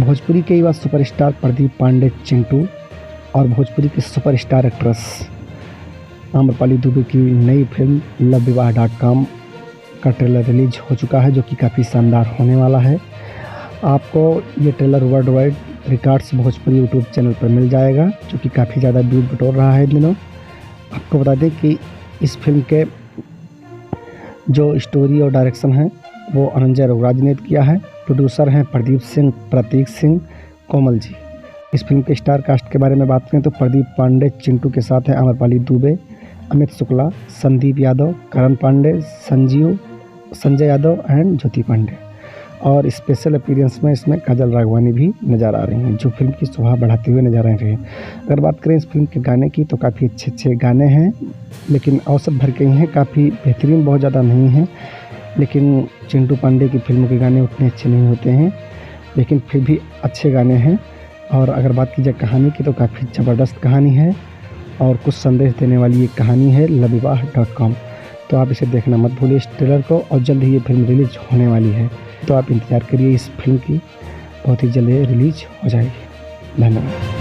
भोजपुरी के युवा सुपरस्टार प्रदीप पांडे चिंटू और भोजपुरी की सुपरस्टार एक्ट्रेस आम्रपाली दुबे की नई फिल्म LoveVivaah.com का ट्रेलर रिलीज हो चुका है, जो कि काफ़ी शानदार होने वाला है। आपको ये trailer world wide records Bhojpuri YouTube channel पर मिल जाएगा, जो कि काफ़ी ज़्यादा व्यू बटोर रहा है इन दिनों। आपको बता दें कि इस फिल्म के जो स्टोरी और डायरेक्शन है वो अनंजय रघुराज ने किया है। प्रोड्यूसर हैं प्रदीप सिंह, प्रतीक सिंह, कोमल जी। इस फिल्म के स्टार कास्ट के बारे में बात करें तो प्रदीप पांडे चिंटू के साथ हैं आम्रपाली दुबे, अमित शुक्ला, संदीप यादव, करण पांडे, संजय यादव एंड ज्योति पांडे। और स्पेशल अपीयरेंस में इसमें काजल राघवानी भी नज़र आ रही हैं, जो फिल्म की शोभा बढ़ाते हुए नजर आ रही हैं। अगर बात करें इस फिल्म के गाने की तो काफ़ी अच्छे गाने हैं, लेकिन औसत भर के ही हैं, काफ़ी बेहतरीन बहुत ज़्यादा नहीं हैं। लेकिन चिंटू पांडे की फिल्मों के गाने उतने अच्छे नहीं होते हैं, लेकिन फिर भी अच्छे गाने हैं। और अगर बात की जाए कहानी की तो काफ़ी ज़बरदस्त कहानी है और कुछ संदेश देने वाली ये कहानी है LoveVivaah.com। तो आप इसे देखना मत भूलिए इस ट्रेलर को, और जल्द ही ये फिल्म रिलीज होने वाली है, तो आप इंतज़ार करिए इस फिल्म की, बहुत ही जल्द रिलीज हो जाएगी। धन्यवाद।